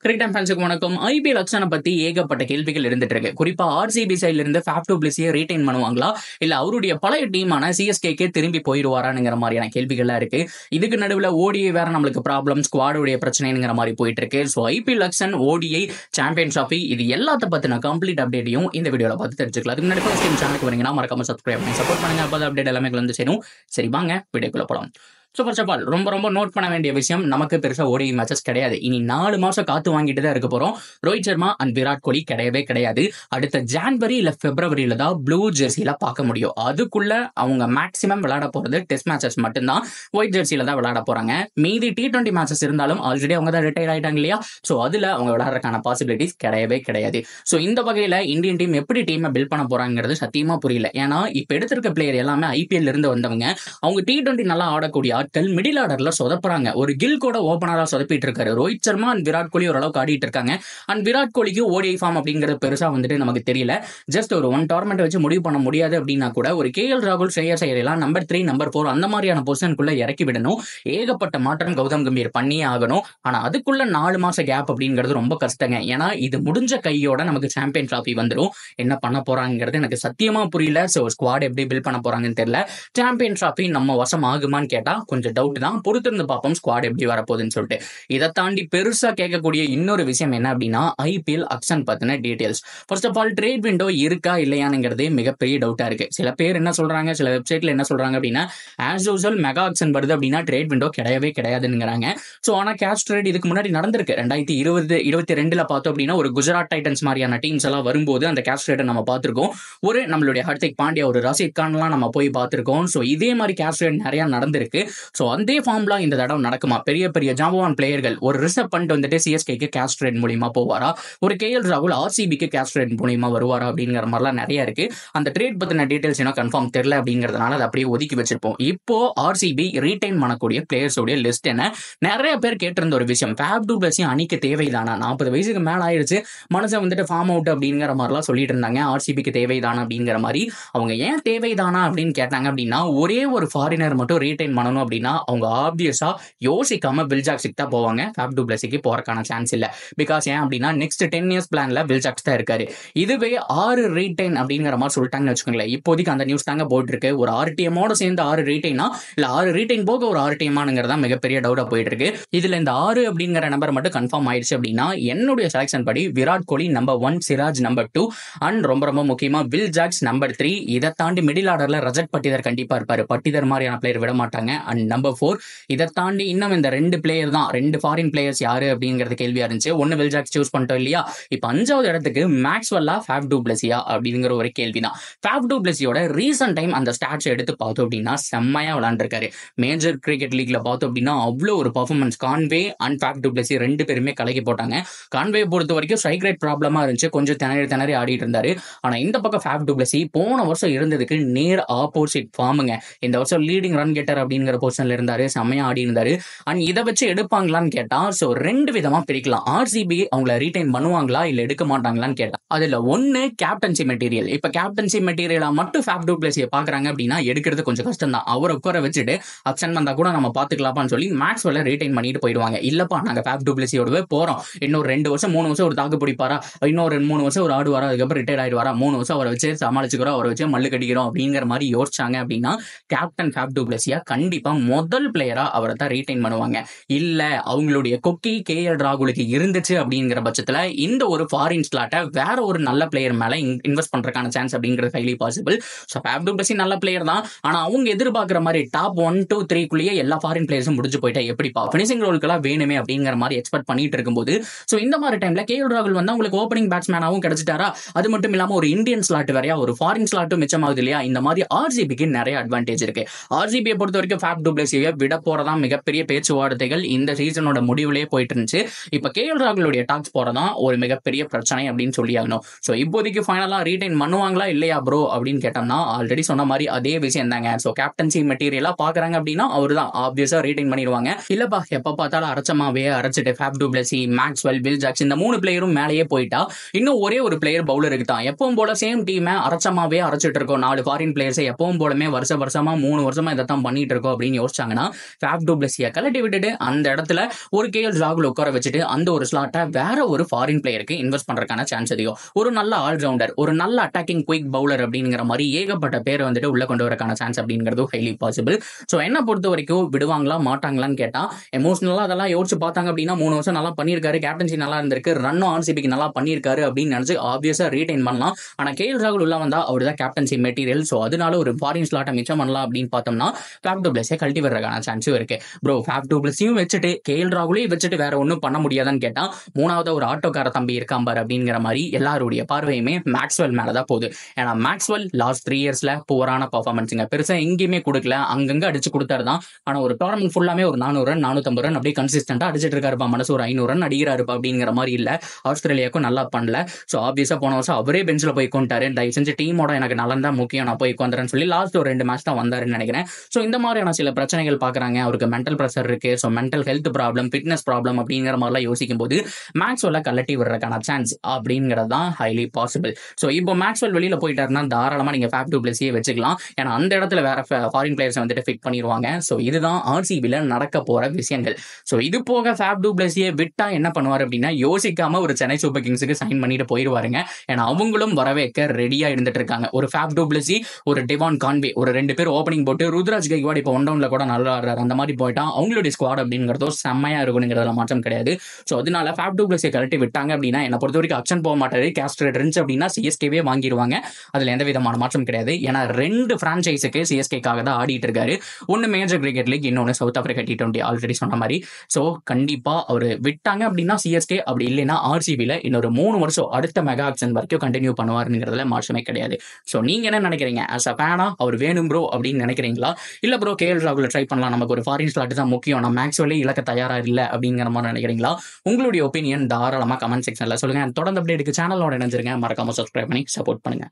Cricket time ஃபேன்ஸுக்கு வணக்கம். IPL ஆக்ஷனை பத்தி ஏகப்பட்ட கேள்விகள் இருந்துட்டு இருக்கு. குறிப்பா ஆர்சிபி சைட்ல இருந்து ஃபேஃப் டு பிளெஸியை ரீடைன் பண்ணுவாங்களா, இல்ல அவருடைய பழைய டீமான சிஎஸ்கேக்கே திரும்பி போயிடுவாராங்கிற மாதிரியான கேள்விகள்லாம் இருக்கு. இதுக்கு நடுவில் ஓடிஐ வேற நம்மளுக்கு ப்ராப்ளம், ஸ்குவாடுடைய பிரச்சனைங்கிற மாதிரி போயிட்டு இருக்கு. So IPL action, ODI, champion trophy, இது எல்லாத்த பத்தின கம்ப்ளீட் அப்டேட்டையும் இந்த வீடியோல பார்த்து தெரிஞ்சுக்கலாம். அதுக்கு முன்னாடி ஃபர்ஸ்ட் டைம் சேனலுக்கு வரீங்கன்னா மறக்காம சப்ஸ்கிரைப் பண்ணி சப்போர்ட் பண்ணுங்க. அப்போ அப்டேட் எல்லாமே வந்து சேரும். சரி வாங்க வீடியோக்குள்ள போலாம். ஸோ ஃபர்ஸ்ட் ஆஃப் ஆல் ரொம்ப நோட் பண்ண வேண்டிய விஷயம், நமக்கு பெருசாக ஓடிஐ மேட்சஸ் கிடையாது. இனி 4 மாசம் காத்து வாங்கிட்டு தான் இருக்க போறோம். ரோஹித் சர்மா அண்ட் விராட் கோலி கிடையவே கிடையாது. அடுத்த ஜான்வரி இல்ல பிப்ரவரியில தான் ப்ளூ ஜெர்சியில பார்க்க முடியும். அதுக்குள்ள அவங்க மேக்ஸிமம் விளையாட போறது டெஸ்ட் மேட்சஸ் மட்டும்தான். ஒயிட் ஜெர்சியில தான் விளையாட போறாங்க. மீதி T20 மேட்சஸ் இருந்தாலும் ஆல்ரெடி அவங்க தான் ரிட்டையர் ஆயிட்டாங்க இல்லையா. ஸோ அதுல அவங்க விளையாடுறதுக்கான பாசிபிலிட்டிஸ் கிடையவே கிடையாது. ஸோ இந்த வகையில இந்தியன் டீம் எப்படி டீமை பில்ட் பண்ண போறாங்கிறது சத்தியமா புரியல. ஏன்னா இப்ப எடுத்திருக்க பிளேயர் எல்லாமே ஐபிஎல் இருந்து வந்தவங்க. அவங்க T20 நல்லா ஆடக்கூடிய ஆட்கள் மிடில் ஆர்டர்ல சொதப்புறாங்க. ஒரு கில் கூட ஓபனரா சொதப்பிட்டு இருக்காரு. ரோஹித் சர்மா அண்ட் விராட் கோலி ஓரளவுக்கு ஆடிட்டு இருக்காங்க. அண்ட் விராட் கோலிக்கு ஓடிஐ ஃபார்ம் அப்படிங்கிறது பெருசா வந்துட்டு நமக்கு தெரியல. ஜஸ்ட் ஒரு 1 டோர்னமெண்ட் வச்சு முடிவு பண்ண முடியாது அப்படின்னா கூட ஒரு KL ராகுல், ஸ்ரேயஸ் ஐயர் எல்லாம் நம்பர் 3, நம்பர் 4 அந்த மாதிரியான பொசிஷனுக்குள்ள இறக்கி விடணும். ஏகப்பட்ட மாற்றம் கௌதம் கம்பீர் பண்ணியே ஆகணும். ஆனா அதுக்குள்ள 4 மாச கேப் அப்படிங்கிறது ரொம்ப கஷ்டங்க. ஏன்னா இது முடிஞ்ச கையோட நமக்கு சாம்பியன் டிராஃபி வந்துடும். என்ன பண்ண போறாங்கிறது எனக்கு சத்தியமா புரியல. ஸோ ஸ்குவாட் எப்படி பில்ட் பண்ண போறாங்கன்னு தெரியல. சாம்பியன் டிராஃபி நம்ம வசம் ஆகுமான்னு கேட்டா கொஞ்சம் டவுட் தான். பொறுத்திருந்து பார்ப்போம் ஸ்குவாட் எப்படி வரப்போகுதுன்னு சொல்லிட்டு. இதை தாண்டி பெருசா கேட்கக்கூடிய இன்னொரு விஷயம் என்ன அப்படின்னா ஐபிஎல் ஆக்ஷன் பத்தின details. First of all trade window இருக்கா இல்லையானுங்கிறது மிகப்பெரிய டவுட்டா இருக்கு. சில பேர் என்ன சொல்றாங்க, சில வெப்சைட்ல என்ன சொல்றாங்க அப்படின்னா ஆஸ் யூசுவல் மெகா ஆக்ஷன் வருது அப்படின்னா ட்ரேட் விண்டோ கிடையவே கிடையாதுங்கிறாங்க. ஸோ ஆனா கேஷ் ட்ரேட் இதுக்கு முன்னாடி நடந்திருக்கு. 2022 பார்த்தோம் அப்படின்னா ஒரு குஜராத் டைட்டன்ஸ் மாதிரியான டீம்ஸ் எல்லாம் வரும்போது அந்த கேஷ் ட்ரேட்டை நம்ம பார்த்திருக்கோம். ஒரு நம்மளுடைய ஹர்திக் பாண்டியா, ஒரு ரஷீத் கான்லாம் நம்ம போய் பார்த்திருக்கோம். ஸோ இதே மாதிரி கேஷ் ட்ரேட் நிறைய நடந்திருக்கு. ஸோ அதே ஃபார்ம்லாம் இந்த தடவை நடக்குமா? பெரிய பெரிய ஜாம்பவான் பிளேயர்கள் ஒரு ரிசர்வ் பண்ணிட்டு வந்துட்டு சிஎஸ்கேக்கு கேஷ் ட்ரேட் மூலியமா போவாரா, ஒரு KL ராகுல் ஆர்சிபிக்கு கேஷ் ட்ரேட் மூலியமா வருவாரா அப்படிங்கிற மாதிரிலாம் நிறைய இருக்கு. அந்த ட்ரேட் பத்தின டீடைல்ஸ் இன்னும் கன்ஃபார்ம் தெரியல அப்படிங்கிறதுனால அதை அப்படியே ஒதுக்கி வச்சிருப்போம். இப்போ ஆர்சிபி ரீடைன் பண்ணக்கூடிய பிளேயர்ஸோட லிஸ்ட் என்ன? நிறைய பேர் கேட்டிருந்த ஒரு விஷயம், ஃபேஃப் டு பிளெஸி அணிக்கு தேவைதானா? 40 வயசுக்கு மேல ஆயிடுச்சு, மனுஷன் வந்துட்டு ஃபார்ம் அவுட் அப்படிங்கிற மாதிரிலாம் சொல்லிட்டு இருந்தாங்க. ஆர்சிபிக்கு தேவைதானா அப்படிங்கிற மாதிரி. அவங்க ஏன் தேவைதானா அப்படின்னு கேட்டாங்க அப்படின்னா ஒரே ஒரு ஃபாரினர் மட்டும் ரீடைன் பண்ணணும் அப்படின்னா அவங்க ஆப்வியஸா யோசிக்காம வில் ஜாக்ஸுக்கு தான் போவாங்க. ஃபேஃப் டு பிளெஸிக்கு போறதுக்கான சான்ஸ் இல்ல. பிகாஸ் ஏன் அப்படின்னா நெக்ஸ்ட் 10 இயர்ஸ் பிளான்ல வில் ஜாக்ஸ் தான் இருக்காரு. இதுவே 6 ரீடைன் அப்படிங்கிற மாதிரி சொல்லிட்டாங்கன்னு வச்சுக்கோங்களேன். இப்போதைக்கு அந்த நியூஸ் தாங்க போயிட்டு இருக்கு. ஒரு 6 டீமோட சேர்ந்து 6 ரீடைனா இல்ல 6 ரீடைன் போக ஒரு 6 டீமானுங்கிறதா மிகப்பெரிய டவுட்டா போயிட்டு இருக்கு. இதுல இந்த 6 அப்படிங்கிற நம்பர் மட்டும் கன்ஃபார்ம் ஆயிடுச்சு அப்படின்னா என்னுடைய செலக்ஷன் படி Virat Kohli number 1, Siraj number 2 and ரொம்ப முக்கியமா வில் ஜாக்ஸ் நம்பர் 3. இதை தாண்டி மிடில் ஆர்டர்ல ரஜத் பட்டிதர் கண்டிப்பா இருப்பாரு. பட்டிதர் மாதிரியான பிளேயர் விட மாட்டாங்க. And number 4. இதை தாண்டி இன்னும் இந்த 2 பிளேயர் தான், 2 ஃபாரின் பிளேயர்ஸ் யாரு அப்படிங்கிறது கேள்வியா இருந்துச்சு. ஒன்னு வில் ஜாக்ஸ் சூஸ் பண்ணிட்டோம் இல்லையா. இப்போ 5வது இடத்துக்கு மேக்ஸ்வெல்லா ஃபேஃப் டு பிளெஸியா அப்படிங்கிற ஒரு கேள்விதான். ஃபேஃப் டு பிளெஸியோட ரீசன்ட் டைம் அந்த ஸ்டாட்ஸ் எடுத்து பார்த்தோம் அப்படின்னா செம்மையா விளையாண்டுருக்காரு. மேஜர் கிரிக்கெட் லீக்ல பார்த்தோம் அப்படின்னா அவ்வளோ ஒரு performance. Conway and Faf du Blessy 2 பேருமே கலக்கி போட்டாங்க. கான்வே பொறுத்த வரைக்கும் ஸ்ட்ரைக் ரேட் ப்ராப்ளமா இருந்துச்சு, கொஞ்சம் திணறி ஆடிட்டு இருந்தாரு. ஆனா இந்த பக்கம் ஃபேஃப் டு பிளெஸி போன வருஷம் இருந்ததுக்கு நேர் ஆப்போசிட் ஃபார்முங்க. இந்த வருஷம் லீடிங் ரன் கெட்டர் அப்படிங்கிற பொசிஷன்ல இருந்தாரு, செம்மையா ஆடி இருந்தாரு. அண்ட் இதை வச்சு எடுப்பாங்களான்னு கேட்டா ஸோ 2 விதமா பிரிக்கலாம். ஆர்சிபி அவங்கள ரீடைன் பண்ணுவாங்களா இல்ல எடுக்க மாட்டாங்களான்னு கேட்டா அதுல ஒன்னு கேப்டன்சி மெட்டீரியல். இப்ப கேப்டன்சி மெட்டீரியலா மட்டும் ஃபேஃப் டு பிளெஸியை பாக்குறாங்க அப்படின்னா எடுக்கிறது கொஞ்சம் கஷ்டம் தான். அவரை உட்கார வச்சுட்டு ஆப்ஷன் வந்தா கூட நம்ம பாத்துக்கலாம்னு சொல்லி மேக்ஸ்வெல்ல ரீடைன் பண்ணிட்டு போயிடுவாங்க. இல்லப்பா நாங்க ஃபேஃப் டு பிளெஸியோடவே போறோம், இன்னொரு 2 வருஷம் 3 வருஷம் ஒரு தாக்கு பிடிப்பாரா, இன்னொரு 3 வருஷம் ஒரு ஆடுவாரா, அதுக்கப்புறம் ரிட்டையர் ஆயிடுவாரா, 3 வருஷம் அவரை வச்சு சமாளிச்சுக்கிறோம், அவரை வச்சு மல்லு கட்டிக்கிறோம் அப்படிங்கிற மாதிரி யோசிச்சாங்க அப்படின்னா கேப்டன் ஃபேஃப் டு பிளெஸியா கண்டிப்பா முதல் பிளேயரா அவரை தான் ரீடைன் பண்ணுவாங்க. இல்ல அவங்களுடைய கொக்கி KL ராகுலுக்கு இருந்துச்சு அப்படிங்கிற பட்சத்துல இந்த ஒரு ஃபாரின் ஸ்லாட்டை வேற ஒரு நல்ல பிளேயர் மேல இன்வெஸ்ட் பண்றதுக்கான சான்ஸ் அப்படிங்கிறது highly possible. So Faf du Blessy நல்ல பிளேயர் தான். ஆனா அவங்க எதிர்பார்க்கிற மாதிரி டாப் 1, 2, 3 எல்லா ஃபாரின் பிளேயர்ஸும் முடிஞ்சு போயிட்டா எப்படிப்பா பினிஷிங் ரோலுக்கெல்லாம் வேணுமே அப்படிங்கிற மாதிரி எக்ஸ்பெக்ட் பண்ணிட்டு இருக்கும்போது ஸோ இந்த மாதிரி டைம்ல KL ராகுல் வந்து உங்களுக்கு ஓப்பனிங் பேட்ஸ்மேனாவும் கிடைச்சிட்டாரா. அது மட்டும் இல்லாம ஒரு இந்தியன் ஸ்லாட் வேறையா ஒரு ஃபாரின் ஸ்லாட்டும் மிச்சமாகுது இல்லையா. இந்த மாதிரி ஆர்சிபிக்கு நிறைய அட்வான்டேஜ் இருக்கு. ஆர்சிபியை பொறுத்த வரைக்கும் ஃபேஃப் டு பிளெஸியை விட போறதா மிகப்பெரிய பேச்சுவார்த்தைகள் இந்த சீசனோட முடிவுலேயே போயிட்டு இருந்துச்சு. இப்ப KL ராகுலுடைய டாக்ஸ் போறதான் ஒரு மிகப்பெரிய பிரச்சனை அப்படின்னு சொல்லி ஆகணும். ஸோ இப்போதைக்கு ஃபைனலா ரீடைன் பண்ணுவாங்களா இல்லையா ப்ரோ அப்படின்னு கேட்டோம்னா ஆல்ரெடி சொன்ன மாதிரி அதே விஷயம் தாங்க. ஸோ கேப்டன்சி மெட்டீரியலா பாக்குறாங்க அப்படின்னா அவர் தான் ஆப்வியஸா ரீடைன் பண்ணிடுவாங்க. இல்லப்பா எப்ப பார்த்தாலும் அரைச்சமாவே அரைச்சிட்டு Faf du Plessis, Maxwell, Will Jacks இந்த 3 பிளேயரும் மேலேயே போயிட்டா இன்னும் ஒரே ஒரு பிளேயர் பவுலருக்கு தான். எப்பவும் போல சேம் டீமை அரைச்சமாவே அரைச்சிட்டு இருக்கோம். 4 ஃபாரின் பிளேயர்ஸ் எப்பவும் போலமே வருஷமா 3 வருஷமா இதைத்தான் பண்ணிட்டு இருக்கோம் அப்படின்னு அப்படின்னு யோசிச்சாங்கன்னா ஃபேப் டு பிளஸியை கலட்டி விட்டுட்டு அந்த இடத்துல ஒரு கேஎல் ராகுல் உட்கார வச்சுட்டு அந்த ஒரு ஸ்லாட்டை வேற ஒரு ஃபாரின் பிளேயருக்கு இன்வெஸ்ட் பண்றதுக்கான சான்ஸ் அதிகம். ஒரு நல்ல ஆல்ரவுண்டர், ஒரு நல்ல அட்டாக்கிங் குயிக் பவுலர் அப்படிங்கிற மாதிரி ஏகப்பட்ட பேரை வந்துட்டு உள்ள கொண்டு வரக்கான சான்ஸ் அப்படிங்கிறது ஹைலி பாசிபிள். ஸோ என்ன பொறுத்த வரைக்கும் விடுவாங்களா மாட்டாங்களான்னு கேட்டா எமோஷனலா அதெல்லாம் யோசிச்சு பார்த்தாங்க அப்படின்னா 3 வருஷம் நல்லா பண்ணியிருக்காரு, கேப்டன்சி நல்லா இருந்திருக்கு, ரன்னும் ஆர்சிபிக்கு நல்லா பண்ணியிருக்காரு அப்படின்னு நினைச்சு ஆப்வியஸா ரீடைன் பண்ணலாம். ஆனா கேஎல் ராகுல் உள்ள வந்தா அவர் தான் கேப்டன்சி மெட்டீரியல். ஸோ அதனால ஒரு ஃபாரின் ஸ்லாட்டை மிச்சம் பண்ணலாம் அப்படின்னு பார்த்தோம்னா ஃபேப் டு பிளஸை கழட்டி வர்றதுக்கான சான்ஸும் இருக்கு. ப்ரோ ஃபேப் டு பிளஸையும் வச்சுட்டு கேஎல் ராகுலையும் வச்சுட்டு வேற ஒன்றும் பண்ண முடியாதான்னு கேட்டா மூணாவது ஒரு ஆட்டோக்கார தம்பி இருக்காம்பார் அப்படிங்கிற மாதிரி எல்லாருடைய பார்வையுமே மேக்ஸ்வெல் மேலதான் போகுது. ஏன்னா மேக்ஸ்வெல் லாஸ்ட் 3 இயர்ஸ்ல புவரான பர்ஃபார்மன்ஸுங்க, பெருசா எங்கேயுமே கொடுக்கல, அங்கங்க அடிச்சு கொடுத்தாரு தான். ஆனா ஒரு டோர்னமெண்ட் ஃபுல்லாமே ஒரு 400 ரன் 450 ரன் அப்படியே கன்சிஸ்டன்டா அடிச்சிட்டு இருக்காருப்பா, மனசு ஒரு 500 ரன் அடிக்கிறாருப்பா அப்படிங்கிற மாதிரி இல்ல. ஆஸ்திரேலியாவுக்கும் நல்லா பண்ணல. ஸோ ஆப்வியஸா போன வருஷம் அவரே பெஞ்சில் போய் கொண்டாரு, தயவு செஞ்சு டீமோட எனக்கு நல்லா முக்கியம், நான் போய் உட்காந்துறேன்னு சொல்லி லாஸ்ட் ஒரு 2 மேட்ச் தான் வந்தாருன்னு நினைக்கிறேன். ஸோ இந்த மாதிரியான சில பிரச்சனைகள் பாக்குறாங்க. அவருக்கு மென்டல் பிரஷர் இருக்கு, so mental health problem, fitness problem அப்படிங்கிற மாதிரிலாம் யோசிக்கும் போது மேக்ஸ்வெல்ல கலட்டி விடுறதுக்கான சான்ஸ் அப்படிங்கிறது தான் ஹைலி பாசிபிள். ஸோ இப்போ மேக்ஸ்வெல் வெளியில போயிட்டாருன்னா தாராளமா நீங்க ஃபேப் டு பிளஸியே வச்சுக்கலாம். ஏன்னா அந்த இடத்துல வேற ஃபாரின் பிளேயர்ஸ் வந்துட்டு ஃபிட் பண்ணிடுவாங்க. ஸோ இதுதான் ஆர்சிபில நடக்க போற விஷயங்கள். ஸோ இது போக ஃபேப் டு பிளஸியை விட்டா என்ன பண்ணுவார் அப்படின்னா யோசிக்காம ஒரு சென்னை சூப்பர் கிங்ஸுக்கு சைன் பண்ணிட்டு போயிடுவாருங்க. ஏன்னா அவங்களும் வரவேற்க ரெடியா இருந்துட்டு இருக்காங்க. ஒரு ஃபேப் டு பிளஸி, ஒரு டிவான் கான்வே, ஒரு 2 பேர் ஓப்பனிங் போட்டு ருத்ராஜ் கைக்வாட் இப்போ 1 டவுன்ல கூட நல்லா ஆடுறாரு, அந்த மாதிரி போயிட்டா அவங்களுடைய ஸ்குவாட் அப்படிங்கிறதோ செம்மையா இருக்குங்கிறதுல மாற்றம் கிடையாது. ஸோ அதனால ஃபேப் டு பிளஸியை கழட்டி விட்டாங்க அப்படின்னா என்ன பொறுத்த வரைக்கும் அக்ஷன் போக மாட்டாரு. கேஸ்ட்ரேட் இருந்துச்சு அப்படின்னா சிஎஸ்கேவே வாங்கிடுவாங்க, அதுல எந்த விதமான மாற்றம் கிடையாது. ஏன்னா 2 பிரான்ச்சைஸுக்கு சிஎஸ்கேக்காக தான் ஆடிட்டு இருக்காரு. ஒன்னு மேஜர் கிரிக்கெட் லீக், இன்னொன்னு சவுத் ஆப்பிரிக்கா T20, ஆல்ரெடி சொன்ன மாதிரி. ஸோ கண்டிப்பா அவர் விட்டாங்க அப்படின்னா சிஎஸ்கே, அப்படி இல்லைன்னா ஆர்சிபில இன்னொரு 3 வருஷம் அடுத்த மெகா ஆக்ஷன் வரைக்கும் கண்டினியூ பண்ணுவாருங்கிறதுல மாற்றமே கிடையாது. ஸோ நீங்க என்ன நினைக்கிறீங்க? ஆஸ் அ ஃபேனா அவர் வேணும் ப்ரோ அப்படின்னு நினைக்கிறீங்களா? இல்ல ப்ரோ கேஎல் ராகுல ட்ரை பண்ணலாம், நமக்கு ஒரு ஃபாரின் ஸ்லாட் தான் முக்கியம், நான் மேக்ஸ்வெல்லே இலக்க தயாரா இல்ல அப்படிங்கிற மாதிரி நினைக்கிறீங்களா? உங்களுடைய ஒப்பீனியன் தாராளமா கமெண்ட் செக்ஷன்ல சொல்லுங்க. தொடர்ந்து அப்டேட்டுக்கு சேனலோட இணைஞ்சிருங்க, மறக்காம சப்ஸ்கிரைப் பண்ணி சப்போர்ட் பண்ணுங்க.